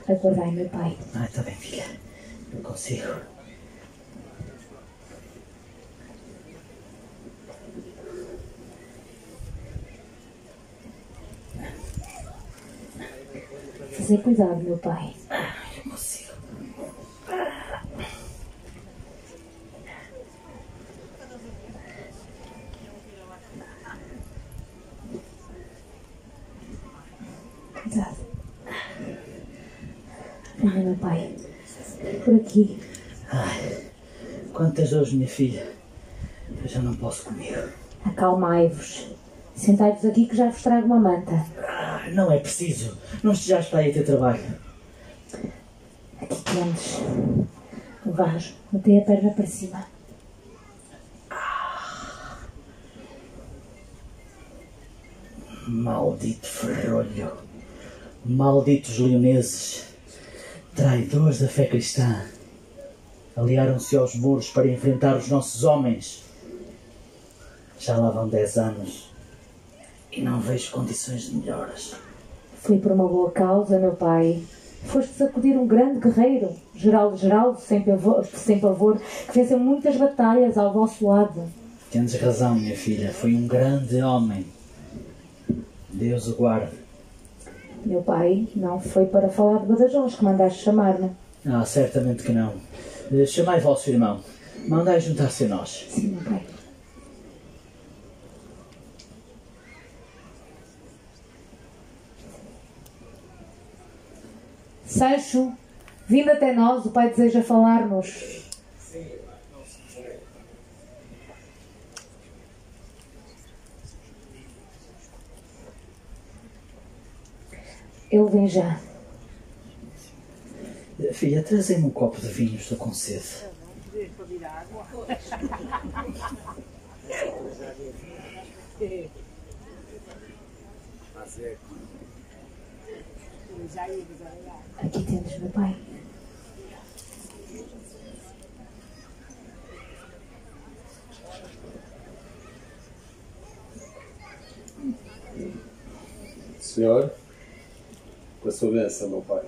Aguardai, meu pai. Está bem, filha. Eu consigo. Fazei cuidado, meu pai. Eu consigo. Cuidado. Venha, meu pai. Por aqui. Ai, quantas dores, minha filha. Eu já não posso comigo. Acalmai-vos. Sentai-vos aqui que já vos trago uma manta. Não é preciso. Não estejais para aí a ter trabalho. Aqui tendes. Vais, metei a perna para cima. Maldito ferrolho. Malditos leoneses. Traidores da fé cristã. Aliaram-se aos muros para enfrentar os nossos homens. Já lá vão 10 anos. E não vejo condições de melhoras. Foi por uma boa causa, meu pai. Foste sacudir um grande guerreiro, Geraldo, sem pavor, que venceu muitas batalhas ao vosso lado. Tens razão, minha filha. Foi um grande homem. Deus o guarde. Meu pai, não foi para falar de Badajoz que mandaste chamar-me. Certamente que não. Chamai vosso irmão. Mandai juntar-se a nós. Sim, meu pai. Sancho, vindo até nós, o pai deseja falar-nos. Ele vem já. Filha, trazem-me um copo de vinho, estou com sede. Aqui temos, meu pai. Senhor, com a sua bênção, meu pai.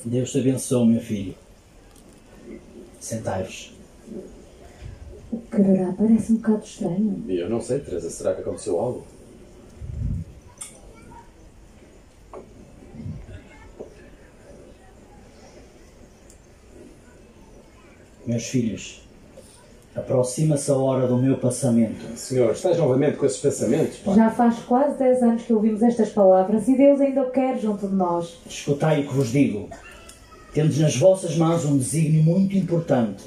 Deus te abençoe, meu filho. Sentai-vos. O carará parece um bocado estranho. Eu não sei, Teresa, será que aconteceu algo? Meus filhos, aproxima-se a hora do meu passamento. Senhor, estás novamente com esses pensamentos, pai? Já faz quase 10 anos que ouvimos estas palavras e Deus ainda o quer junto de nós. Escutai o que vos digo. Tendes nas vossas mãos um desígnio muito importante.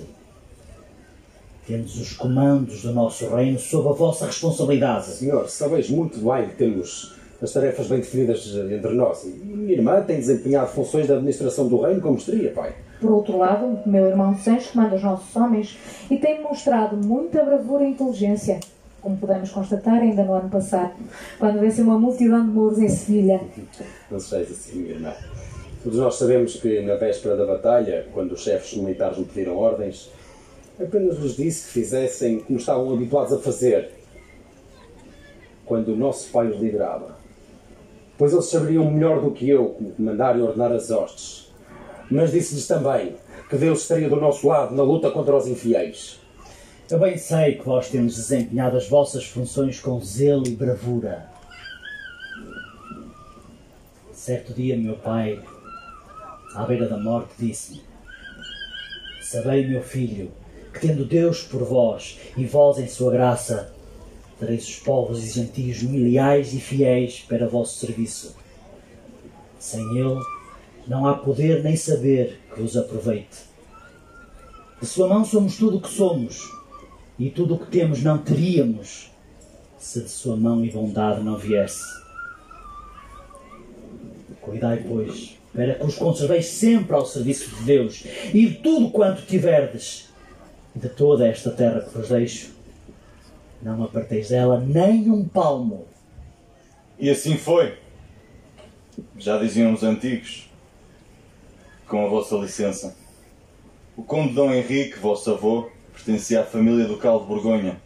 Tendes os comandos do nosso reino sob a vossa responsabilidade. Senhor, sabeis muito bem que temos as tarefas bem definidas entre nós. E minha irmã tem desempenhado funções de administração do reino como gostaria, pai. Por outro lado, meu irmão Sancho comanda os nossos homens e tem mostrado muita bravura e inteligência, como podemos constatar ainda no ano passado, quando venceu uma multidão de mouros em Sevilha. Não sejais assim, minha irmã. Todos nós sabemos que na véspera da batalha, quando os chefes militares me pediram ordens, apenas lhes disse que fizessem como estavam habituados a fazer quando o nosso pai os liderava. Pois eles saberiam melhor do que eu como comandar e ordenar as hostes. Mas disse-lhes também que Deus estaria do nosso lado na luta contra os infiéis. Eu bem sei que vós tendes desempenhado as vossas funções com zelo e bravura. Certo dia, meu pai, à beira da morte, disse-me: sabei, meu filho, que tendo Deus por vós e vós em sua graça, tereis os povos e gentios mil leais e fiéis para vosso serviço. Sem ele, não há poder nem saber que vos aproveite. De sua mão somos tudo o que somos, e tudo o que temos não teríamos, se de sua mão e bondade não viesse. Cuidai, pois, para que os conserveis sempre ao serviço de Deus, e de tudo quanto tiverdes, e de toda esta terra que vos deixo, não aparteis dela nem um palmo. E assim foi. Já diziam os antigos, com a vossa licença. O conde Dom Henrique, vosso avô, pertencia à família ducal de Borgonha.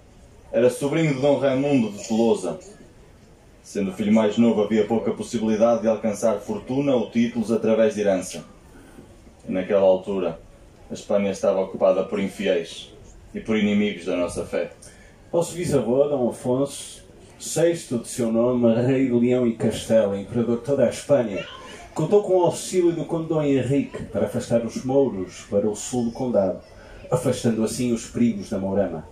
Era sobrinho de Dom Raimundo de Tolosa. Sendo o filho mais novo, havia pouca possibilidade de alcançar fortuna ou títulos através de herança. Naquela altura, a Espanha estava ocupada por infiéis e por inimigos da nossa fé. Vosso bisavô, Dom Afonso, sexto de seu nome, rei de Leão e Castela, imperador de toda a Espanha, contou com o auxílio do conde Dom Henrique para afastar os mouros para o sul do condado, afastando assim os perigos da Mourama.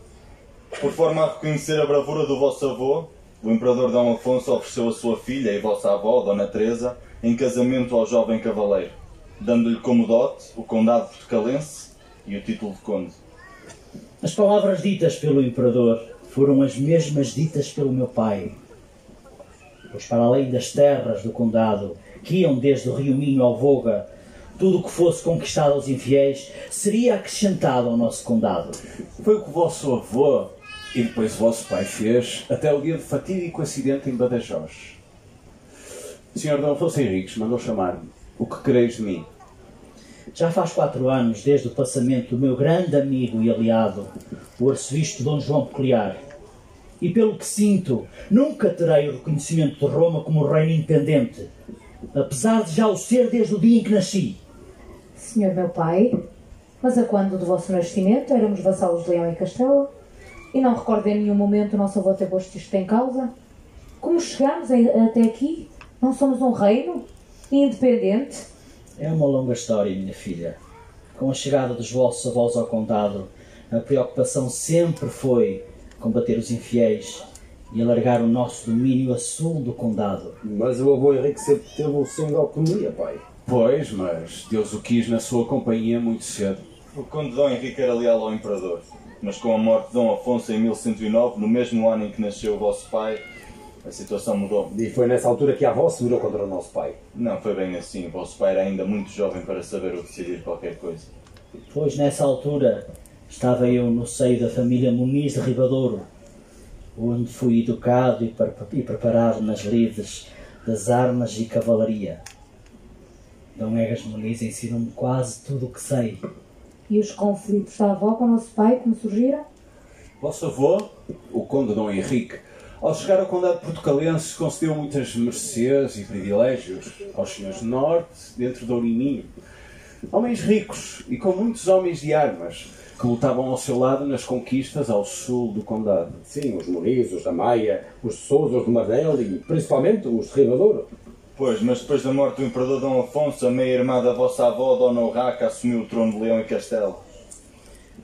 Por forma a reconhecer a bravura do vosso avô, o imperador Dom Afonso ofereceu a sua filha e vossa avó, Dona Teresa, em casamento ao jovem cavaleiro, dando-lhe como dote o condado portucalense e o título de conde. As palavras ditas pelo imperador foram as mesmas ditas pelo meu pai. Pois para além das terras do condado, que iam desde o rio Minho ao Voga, tudo o que fosse conquistado aos infiéis seria acrescentado ao nosso condado. Foi o que o vosso avô e depois o vosso pai fez até o dia do fatídico acidente em Badajoz. O Sr. Dom Afonso Henriques mandou chamar-me. O que quereis de mim? Já faz 4 anos desde o passamento do meu grande amigo e aliado, o arcebispo Dom João Peculiar. E pelo que sinto, nunca terei o reconhecimento de Roma como reino independente, apesar de já o ser desde o dia em que nasci. Senhor meu pai, mas a quando do vosso nascimento éramos vassalos de Leão e Castela? E não recordo em nenhum momento o nosso avô ter posto isto em causa? Como chegámos até aqui? Não somos um reino independente? É uma longa história, minha filha. Com a chegada dos vossos avós ao condado, a preocupação sempre foi combater os infiéis e alargar o nosso domínio a sul do condado. Mas o avô Henrique sempre teve o sonho da autonomia, pai. Pois, mas Deus o quis na sua companhia muito cedo. O conde Dom Henrique era leal ao imperador, mas com a morte de Dom Afonso em 1109, no mesmo ano em que nasceu o vosso pai, a situação mudou. E foi nessa altura que a avó se virou contra o nosso pai. Não foi bem assim. O vosso pai era ainda muito jovem para saber ou decidir qualquer coisa. Pois nessa altura estava eu no seio da família Muniz de Ribadouro, onde fui educado e preparado nas lides das armas e cavalaria. Dom Egas Muniz ensinou-me quase tudo o que sei. E os conflitos da avó com o nosso pai, como surgiram? Vosso avô, o conde Dom Henrique, ao chegar ao condado portucalense, concedeu muitas mercês e privilégios aos senhores do norte, dentro do Minho. Homens ricos e com muitos homens de armas, que lutavam ao seu lado nas conquistas ao sul do condado. Sim, os Muniz, os da Maia, os de Sousa, os de Marnel e principalmente os de Ribadouro. Pois, mas depois da morte do imperador Dom Afonso, a meia-irmã da vossa avó, Dona Urraca, assumiu o trono de Leão e Castela.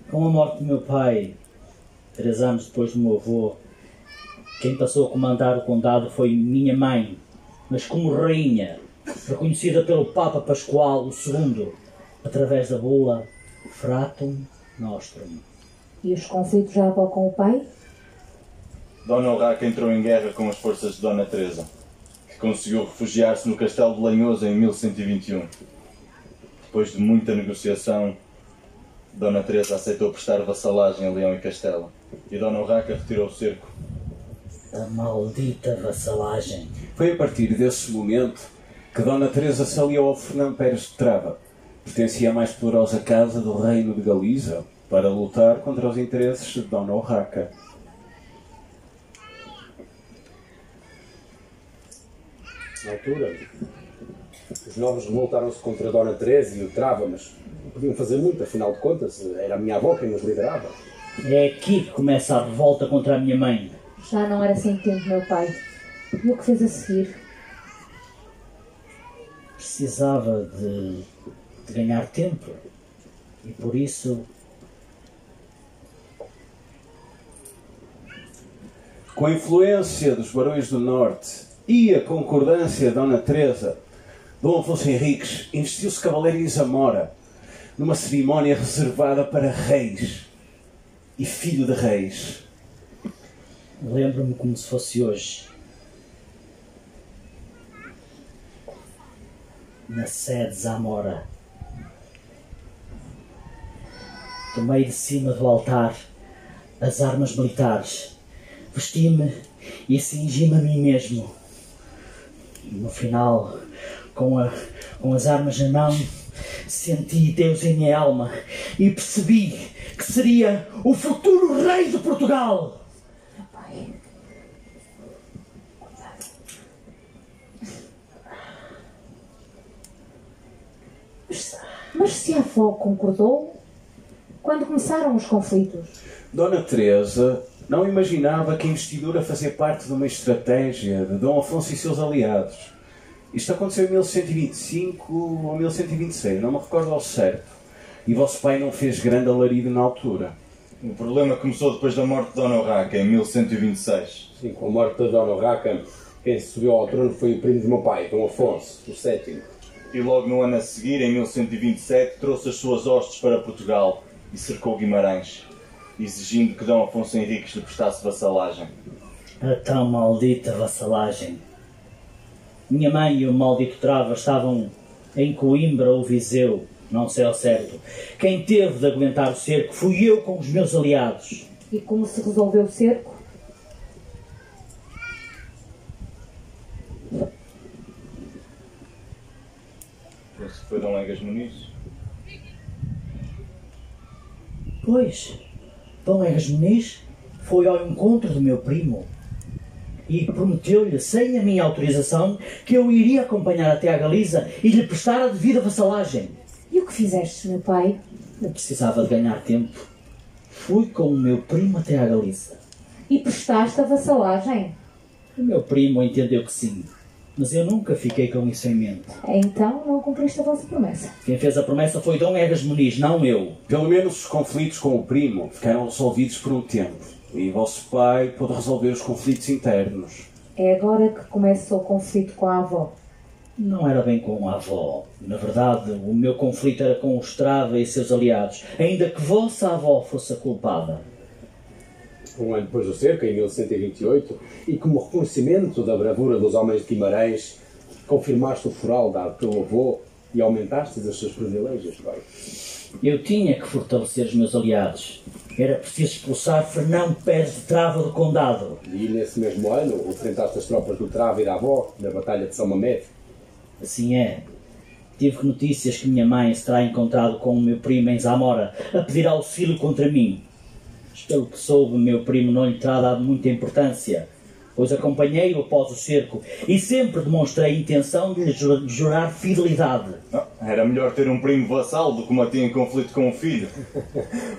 Com a morte do meu pai, 3 anos depois do meu avô, quem passou a comandar o condado foi minha mãe, mas como rainha, reconhecida pelo Papa Pascoal II, através da bula Fratum Nostrum. E os conflitos da avó com o pai? Dona Urraca entrou em guerra com as forças de Dona Teresa, que conseguiu refugiar-se no Castelo de Lanhoso em 1121. Depois de muita negociação, Dona Teresa aceitou prestar vassalagem a Leão e Castela, e Dona Urraca retirou o cerco. A maldita vassalagem. Foi a partir desse momento que Dona Teresa se aliou ao Fernando Pérez de Trava. Pertencia à mais poderosa casa do reino de Galiza para lutar contra os interesses de Dona Urraca. Na altura, os novos revoltaram-se contra a Dona Teresa e o Trava, mas não podiam fazer muito, afinal de contas, era a minha avó quem nos liderava. É aqui que começa a revolta contra a minha mãe. Já não era sem tempo, meu pai. E o que fez a seguir? Precisava de ganhar tempo. E por isso, Com a influência dos barões do norte e a concordância de Dona Teresa, Dom Afonso Henriques investiu-se cavaleiro em Zamora, numa cerimónia reservada para reis e filho de reis. lembro-me como se fosse hoje. Na sede de Zamora. Tomei de cima do altar as armas militares. Vesti-me e cingi-me a mim mesmo. E no final, com as armas na mão, senti Deus em minha alma e percebi que seria o futuro rei de Portugal. Pai. Mas se a avó concordou, quando começaram os conflitos? Dona Teresa não imaginava que a investidura fazia parte de uma estratégia de Dom Afonso e seus aliados. Isto aconteceu em 1125 ou 1126, não me recordo ao certo. E vosso pai não fez grande alarido na altura. O problema começou depois da morte de Dona Urraca, em 1126. Sim, com a morte da Dona Urraca, quem subiu ao trono foi o primo do meu pai, Dom Afonso, o sétimo. E logo no ano a seguir, em 1127, trouxe as suas hostes para Portugal e cercou Guimarães, exigindo que Dom Afonso Henriques lhe prestasse vassalagem. A tão maldita vassalagem. Minha mãe e o maldito Trava estavam em Coimbra ou Viseu, não sei ao certo. Quem teve de aguentar o cerco fui eu com os meus aliados. E como se resolveu o cerco? Esse foi Dom Egas Muniz. Pois, Dom Egas Muniz foi ao encontro do meu primo e prometeu-lhe, sem a minha autorização, que eu iria acompanhar até à Galiza e lhe prestar a devida vassalagem. E o que fizeste, meu pai? Eu precisava de ganhar tempo. Fui com o meu primo até à Galiza. E prestaste a vassalagem? O meu primo entendeu que sim, mas eu nunca fiquei com isso em mente. Então não cumpriste a vossa promessa. Quem fez a promessa foi Dom Egas Muniz, não eu. Pelo menos os conflitos com o primo ficaram resolvidos por um tempo. E vosso pai pôde resolver os conflitos internos. É agora que começa o conflito com a avó. Não era bem com a avó. Na verdade, o meu conflito era com o Estrava e seus aliados, ainda que vossa avó fosse a culpada. Um ano depois do cerco, em 1128, e como reconhecimento da bravura dos homens de Guimarães, confirmaste o foral dado pelo avô e aumentaste os seus privilégios, pai. Eu tinha que fortalecer os meus aliados. Era preciso expulsar Fernão Pérez de Trava do Condado. E nesse mesmo ano, enfrentaste as tropas do Trava e da avó, na Batalha de São Mamede. Assim é. Tive notícias que minha mãe se terá encontrado com o meu primo em Zamora a pedir auxílio contra mim. Mas pelo que soube, meu primo não lhe terá dado muita importância, pois acompanhei-o após o cerco e sempre demonstrei a intenção de lhe jurar fidelidade. Era melhor ter um primo vassalo do que manter em conflito com um filho.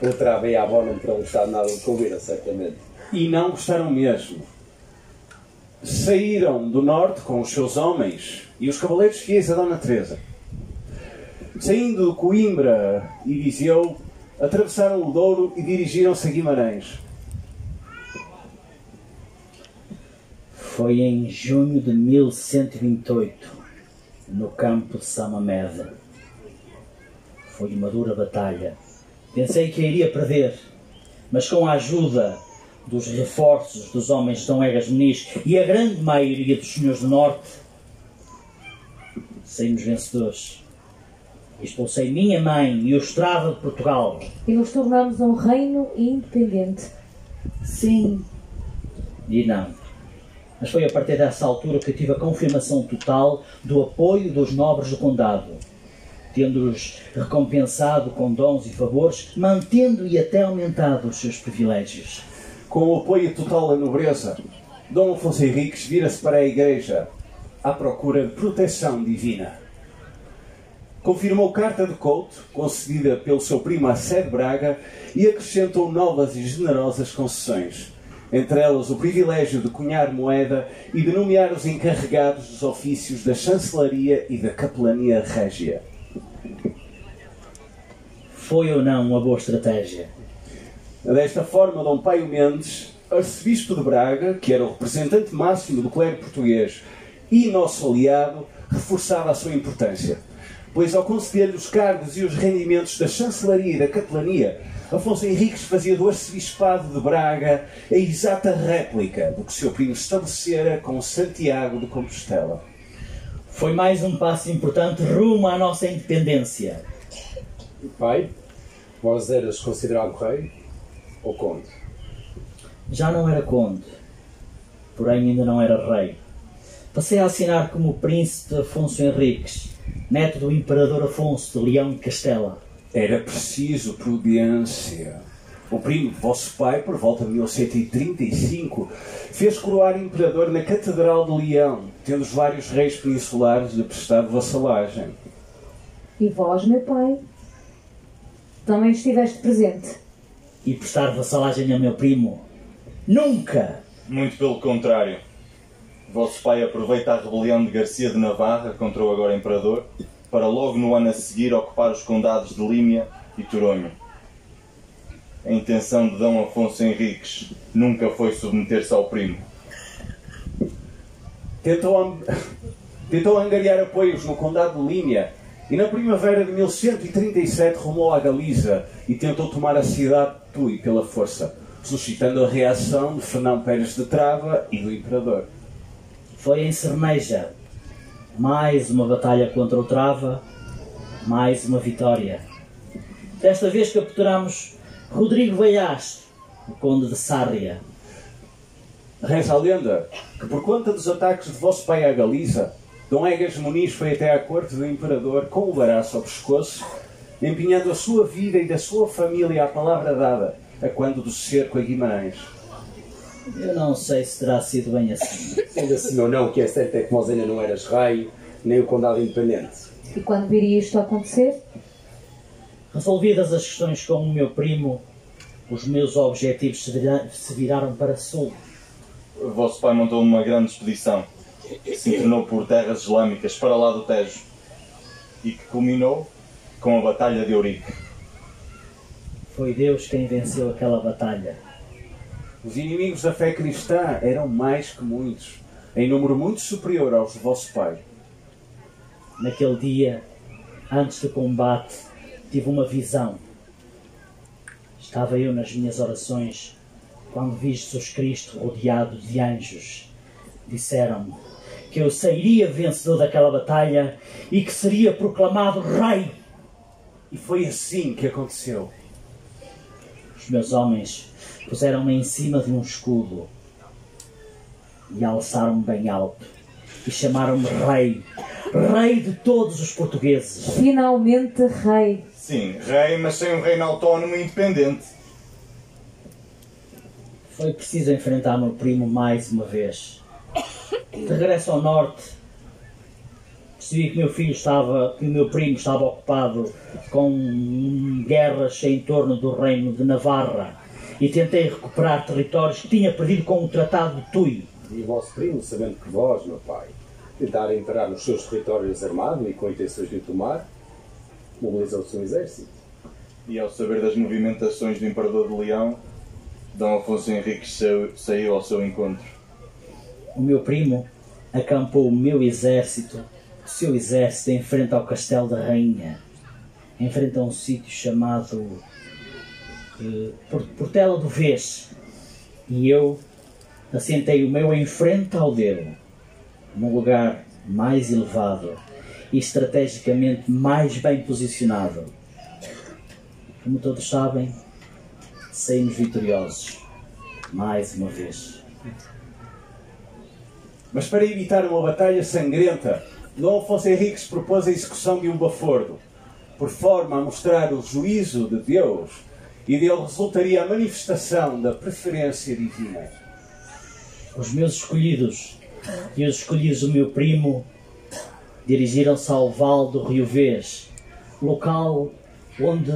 O Trava e a avó não terão gostado nada de convir, certamente. E não gostaram mesmo. Saíram do norte com os seus homens e os cavaleiros fiéis a Dona Teresa. Saindo de Coimbra e Viseu, atravessaram o Douro e dirigiram-se a Guimarães. Foi em junho de 1128, no campo de Samamede. Foi uma dura batalha. Pensei que a iria perder, mas com a ajuda dos reforços dos homens de Dom Egas Muniz e a grande maioria dos senhores do Norte, saímos vencedores. Expulsei minha mãe e o Estrava de Portugal. E nos tornamos um reino independente. Sim e não. Mas foi a partir dessa altura que eu tive a confirmação total do apoio dos nobres do condado, tendo-os recompensado com dons e favores, mantendo e até aumentado os seus privilégios. Com o apoio total da nobreza, Dom Afonso Henriques vira-se para a Igreja à procura de proteção divina. Confirmou carta de Couto, concedida pelo seu primo Assé de Braga, e acrescentou novas e generosas concessões, entre elas o privilégio de cunhar moeda e de nomear os encarregados dos ofícios da chancelaria e da capelania régia. Foi ou não uma boa estratégia? Desta forma, Dom Paio Mendes, arcebispo de Braga, que era o representante máximo do clero português e nosso aliado, reforçava a sua importância, pois ao conceder-lhe os cargos e os rendimentos da chancelaria e da capelania, Afonso Henriques fazia do arcebispado de Braga a exata réplica do que seu primo estabelecera com Santiago de Compostela. Foi mais um passo importante rumo à nossa independência. Pai, vós eras considerado rei ou conde? Já não era conde, porém ainda não era rei. Passei a assinar como príncipe Afonso Henriques, neto do imperador Afonso de Leão e Castela. Era preciso prudência. O primo, vosso pai, por volta de 1135, fez coroar imperador na Catedral de Leão, tendo os vários reis peninsulares lhe prestado vassalagem. E vós, meu pai, Também estiveste presente. E prestar vassalagem a meu primo? Nunca! Muito pelo contrário. Vosso pai aproveita a rebelião de Garcia de Navarra contra o agora imperador para logo no ano a seguir ocupar os condados de Límia e Toronho. A intenção de Dom Afonso Henriques nunca foi submeter-se ao primo. Tentou angariar apoios no condado de Límia e na primavera de 1137 rumou à Galiza e tentou tomar a cidade de Tui pela força, suscitando a reação de Fernão Pérez de Trava e do imperador. Foi em Cerneja. Mais uma batalha contra o Trava, mais uma vitória. Desta vez capturamos Rodrigo Veiás, o conde de Sárria. Reza a lenda que, por conta dos ataques de vosso pai à Galiza, Dom Egas Muniz foi até à corte do imperador com o baraço ao pescoço, empenhando a sua vida e da sua família à palavra dada, a quando do cerco a Guimarães. Eu não sei se terá sido bem assim. Sendo assim ou não, o que é certo é que nós ainda não eras rei, nem o condado independente. E quando viria isto a acontecer? Resolvidas as questões com o meu primo, os meus objetivos se viraram para sul. Vosso pai montou uma grande expedição que se internou por terras islâmicas para lá do Tejo e que culminou com a Batalha de Ourique. Foi Deus quem venceu aquela batalha. Os inimigos da fé cristã eram mais que muitos, em número muito superior aos de vosso pai. Naquele dia, antes do combate, tive uma visão. Estava eu nas minhas orações quando vi Jesus Cristo rodeado de anjos. Disseram-me que eu sairia vencedor daquela batalha e que seria proclamado rei. E foi assim que aconteceu. Os meus homens puseram-me em cima de um escudo e alçaram-me bem alto e chamaram-me rei, rei de todos os portugueses. Finalmente rei. Sim, rei, mas sem um reino autónomo e independente. Foi preciso enfrentar meu primo mais uma vez. De regresso ao norte, percebi que o meu primo estava ocupado com guerras em torno do reino de Navarra e tentei recuperar territórios que tinha perdido com o Tratado de Tui. E o vosso primo, sabendo que vós, meu pai, tentaram entrar nos seus territórios armado e com intenções de o tomar, mobilizou o seu exército. E ao saber das movimentações do Imperador de Leão, Dom Afonso Henriques saiu ao seu encontro. O meu primo acampou o seu exército em frente ao Castelo da Rainha, em frente a um sítio chamado Portela do Vês, e eu assentei o meu em frente ao dele, num lugar mais elevado e estrategicamente mais bem posicionado. Como todos sabem, saímos vitoriosos, mais uma vez. Mas para evitar uma batalha sangrenta, Dom Afonso Henriques propôs a execução de um bafordo, por forma a mostrar o juízo de Deus, e dele resultaria a manifestação da preferência divina. Os meus escolhidos e os escolhidos do meu primo dirigiram-se ao Vale do Rio Vês, local onde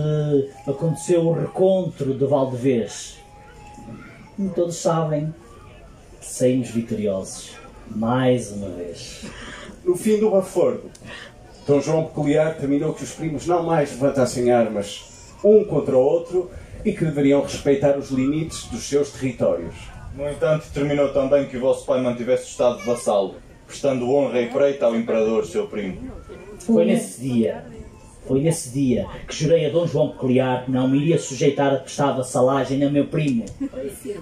aconteceu o recontro de Valdevez. Como todos sabem, saímos vitoriosos, mais uma vez. No fim do bafordo, Dom João Peculiar terminou que os primos não mais levantassem armas um contra o outro e que deveriam respeitar os limites dos seus territórios. No entanto, terminou também que o vosso pai mantivesse o estado de vassalo, prestando honra e preita ao Imperador, seu primo. Foi nesse dia que jurei a Dom João Peculiar que não me iria sujeitar a prestar vassalagem a meu primo.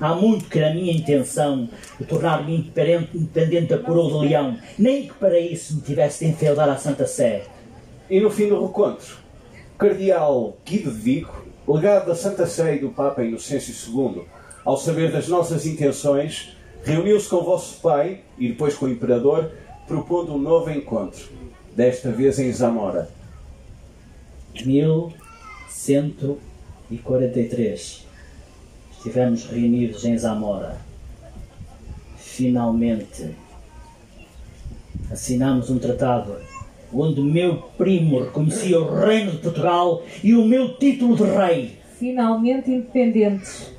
Há muito que era a minha intenção de tornar-me independente da coroa de Leão, nem que para isso me tivesse de enfeudar à Santa Sé. E no fim do recontro, o cardeal Guido de Vico, legado da Santa Sé e do Papa Inocêncio II, ao saber das nossas intenções, reuniu-se com o vosso pai e depois com o Imperador, propondo um novo encontro, desta vez em Zamora. 1143. Estivemos reunidos em Zamora. Finalmente assinamos um tratado onde meu primo reconhecia o reino de Portugal e o meu título de rei. Finalmente independentes.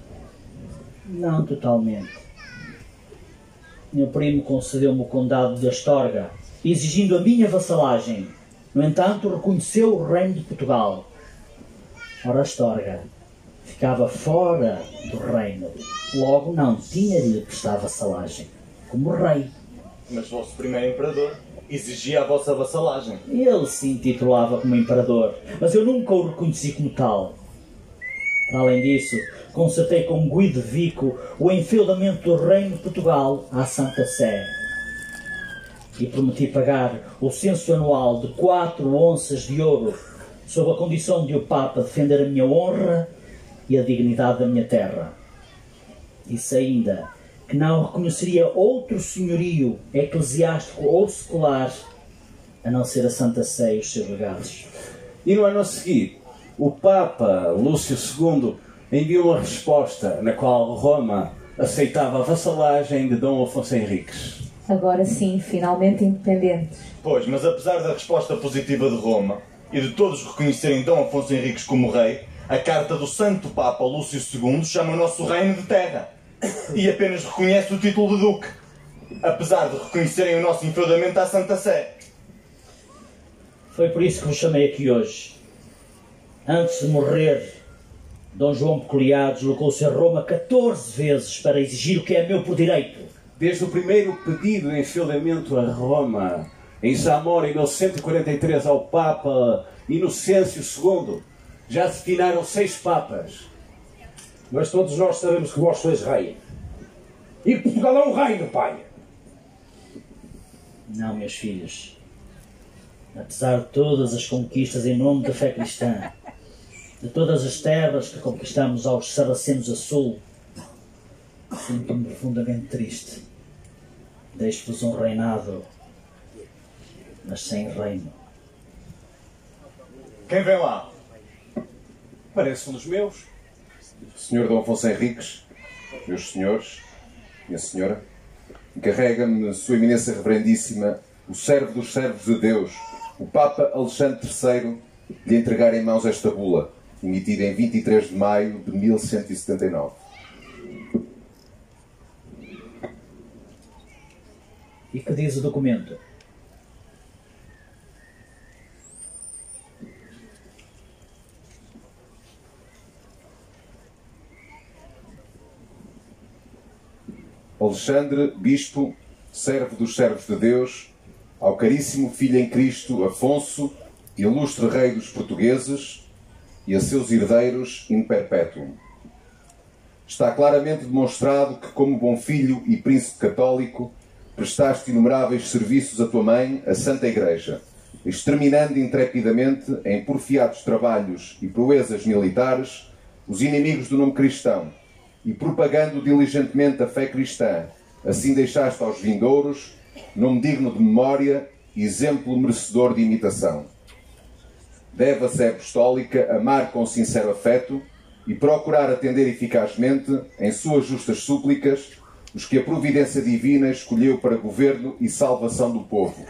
Não totalmente. Meu primo concedeu-me o condado de Astorga, exigindo a minha vassalagem. No entanto, reconheceu o reino de Portugal. Ora, Astorga ficava fora do reino. Logo, não tinha de lhe prestar vassalagem, como rei. Mas vosso primeiro imperador exigia a vossa vassalagem. Ele se intitulava como imperador, mas eu nunca o reconheci como tal. Além disso, concertei com Guido Vico o enfeudamento do reino de Portugal à Santa Sé. E prometi pagar o censo anual de 4 onças de ouro, sob a condição de o Papa defender a minha honra e a dignidade da minha terra. Disse ainda que não reconheceria outro senhorio eclesiástico ou secular a não ser a Santa Sé e os seus legados. E no ano a seguir, o Papa Lúcio II enviou uma resposta na qual Roma aceitava a vassalagem de Dom Afonso Henriques. Agora sim, finalmente independentes. Pois, mas apesar da resposta positiva de Roma e de todos reconhecerem Dom Afonso Henriques como rei, a carta do Santo Papa Lúcio II chama o nosso reino de terra e apenas reconhece o título de duque, apesar de reconhecerem o nosso enfeudamento à Santa Sé. Foi por isso que vos chamei aqui hoje. Antes de morrer, Dom João Peculiar deslocou-se a Roma 14 vezes para exigir o que é meu por direito. Desde o primeiro pedido de enfeudamento a Roma, em Zamora, em 1143, ao Papa Inocêncio II, já se finaram 6 papas. Mas todos nós sabemos que vós sois rei. E que Portugal é um reino, pai. Não, meus filhos. Apesar de todas as conquistas em nome da fé cristã, de todas as terras que conquistamos aos Saracenos a sul, sinto-me profundamente triste. Deixo-vos um reinado, mas sem reino. Quem vem lá? Parece um dos meus. Senhor Dom Afonso Henriques, meus senhores, minha senhora, encarrega-me Sua Eminência Reverendíssima, o servo dos servos de Deus, o Papa Alexandre III, lhe entregar em mãos esta bula, emitida em 23 de maio de 1179. E que diz o documento? Alexandre, Bispo, servo dos servos de Deus, ao caríssimo Filho em Cristo Afonso, ilustre Rei dos Portugueses, e a seus herdeiros in perpetuum. Está claramente demonstrado que, como bom filho e príncipe católico, prestaste inumeráveis serviços à tua mãe, a Santa Igreja, exterminando intrepidamente, em porfiados trabalhos e proezas militares, os inimigos do nome cristão, e propagando diligentemente a fé cristã. Assim deixaste aos vindouros nome digno de memória e exemplo merecedor de imitação. Deve a Sé Apostólica amar com sincero afeto e procurar atender eficazmente, em suas justas súplicas, os que a providência divina escolheu para governo e salvação do povo.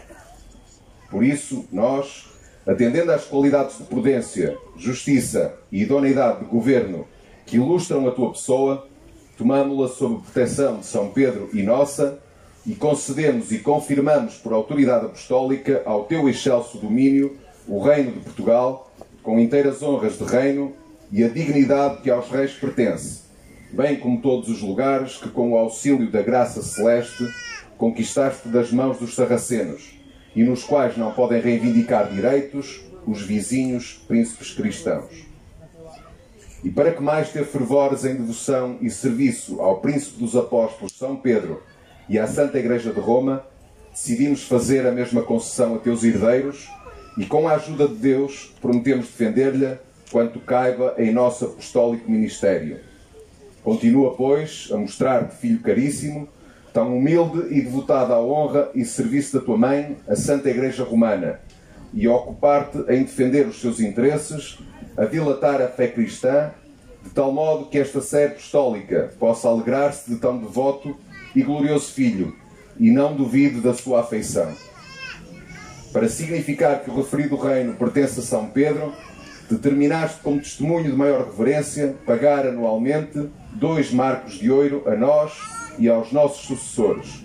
Por isso, nós, atendendo às qualidades de prudência, justiça e idoneidade de governo que ilustram a tua pessoa, tomamo-la sob proteção de São Pedro e nossa, e concedemos e confirmamos por autoridade apostólica ao teu excelso domínio o reino de Portugal, com inteiras honras de reino e a dignidade que aos reis pertence, bem como todos os lugares que, com o auxílio da graça celeste, conquistaste das mãos dos sarracenos, e nos quais não podem reivindicar direitos os vizinhos príncipes cristãos. E para que mais ter fervores em devoção e serviço ao príncipe dos apóstolos São Pedro e à Santa Igreja de Roma, decidimos fazer a mesma concessão a teus herdeiros e, com a ajuda de Deus, prometemos defender-lhe quanto caiba em nosso apostólico ministério. Continua, pois, a mostrar-te, filho caríssimo, tão humilde e devotado à honra e serviço da tua mãe, a Santa Igreja Romana, e a ocupar-te em defender os seus interesses, a dilatar a fé cristã, de tal modo que esta Sé Apostólica possa alegrar-se de tão devoto e glorioso filho, e não duvide da sua afeição. para significar que o referido reino pertence a São Pedro, determinaste como testemunho de maior reverência pagar anualmente 2 marcos de ouro a nós e aos nossos sucessores.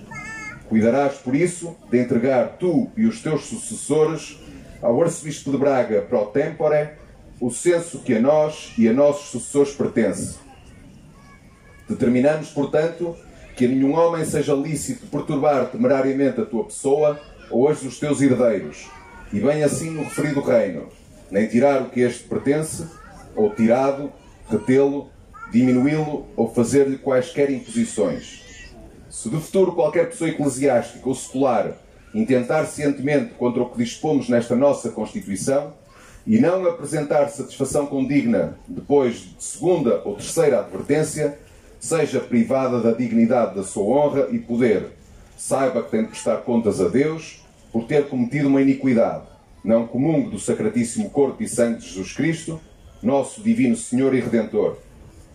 Cuidarás, por isso, de entregar tu e os teus sucessores ao arcebispo de Braga pro tempore o censo que a nós e a nossos sucessores pertence. Determinamos, portanto, que a nenhum homem seja lícito perturbar temerariamente a tua pessoa ou as dos teus herdeiros, e bem assim no referido reino, nem tirar o que este pertence, ou tirado, retê-lo, diminuí-lo ou fazer-lhe quaisquer imposições. Se de futuro qualquer pessoa eclesiástica ou secular intentar cientemente contra o que dispomos nesta nossa Constituição e não apresentar satisfação condigna depois de segunda ou terceira advertência, seja privada da dignidade da sua honra e poder, saiba que tem de prestar contas a Deus por ter cometido uma iniquidade, não comungue do sacratíssimo corpo e sangue de Jesus Cristo, nosso divino Senhor e Redentor,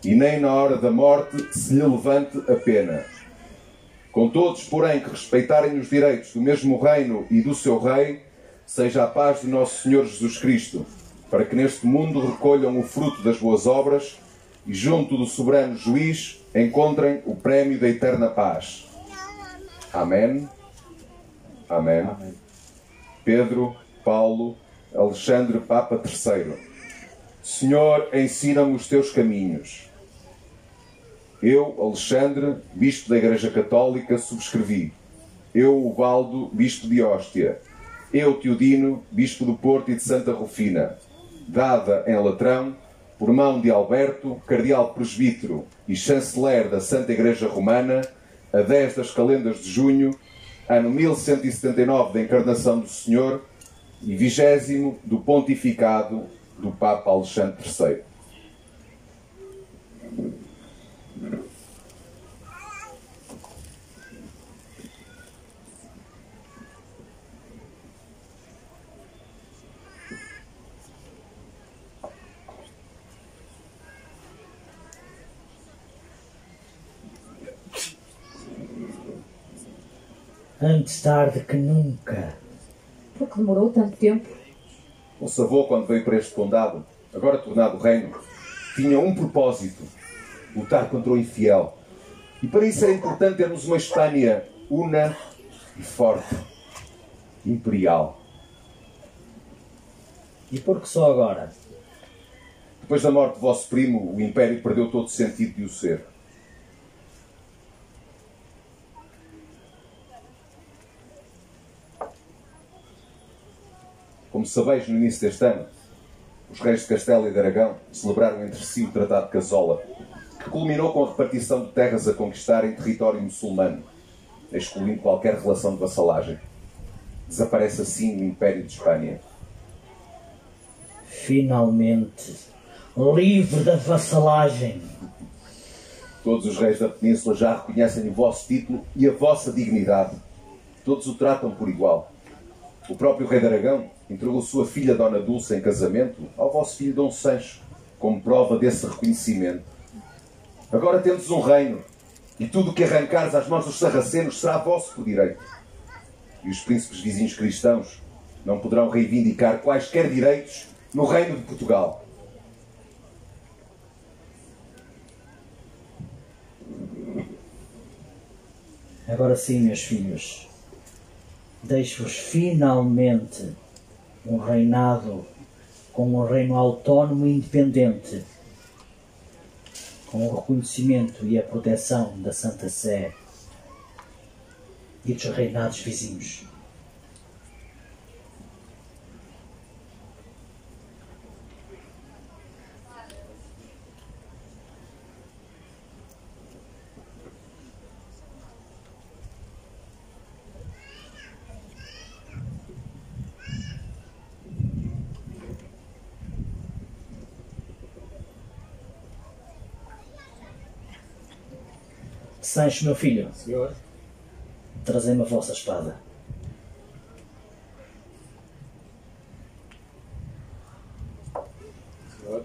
e nem na hora da morte se lhe levante a pena. Com todos, porém, que respeitarem os direitos do mesmo reino e do seu rei, seja a paz de nosso Senhor Jesus Cristo, para que neste mundo recolham o fruto das boas obras e junto do soberano juiz encontrem o prémio da eterna paz. Amém. Amém. Amém. Pedro, Paulo, Alexandre, Papa III. Senhor, ensina-me os teus caminhos. Eu, Alexandre, bispo da Igreja Católica, subscrevi. Eu, Ubaldo, bispo de Hóstia. Eu, Teodino, bispo do Porto e de Santa Rufina. Dada em Latrão, por mão de Alberto, cardeal presbítero e chanceler da Santa Igreja Romana, a 10 das calendas de junho, ano 1179 da encarnação do Senhor e 20º do pontificado do Papa Alexandre III. Antes tarde que nunca. Por que demorou tanto tempo? Vosso avô, quando veio para este condado, agora tornado reino, tinha um propósito: lutar contra o infiel. E para isso era importante termos uma Espanha una e forte, imperial. E por que só agora? Depois da morte de vosso primo, o império perdeu todo o sentido de o ser. Como sabeis, no início deste ano, os reis de Castela e de Aragão celebraram entre si o Tratado de Casola, que culminou com a repartição de terras a conquistar em território muçulmano, excluindo qualquer relação de vassalagem. Desaparece assim o Império de Espanha. Finalmente, livre da vassalagem. Todos os reis da península já reconhecem o vosso título e a vossa dignidade. Todos o tratam por igual. O próprio rei de Aragão entregou sua filha Dona Dulce em casamento ao vosso filho Dom Sancho, como prova desse reconhecimento. Agora tendes um reino, e tudo o que arrancares às mãos dos sarracenos será vosso por direito. E os príncipes vizinhos cristãos não poderão reivindicar quaisquer direitos no reino de Portugal. Agora sim, meus filhos, deixo-vos finalmente um reinado com um reino autónomo e independente, com o reconhecimento e a proteção da Santa Sé e dos reinados vizinhos. Sancho, meu filho, Senhor, trazei-me a vossa espada. senhor.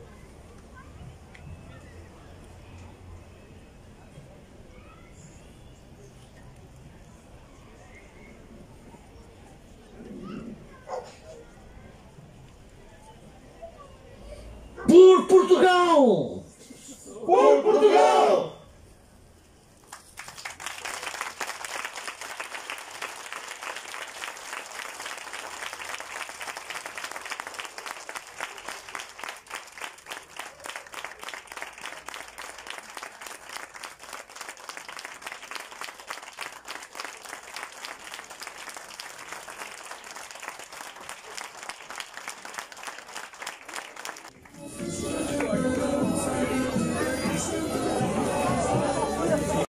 Por Portugal! Por Portugal!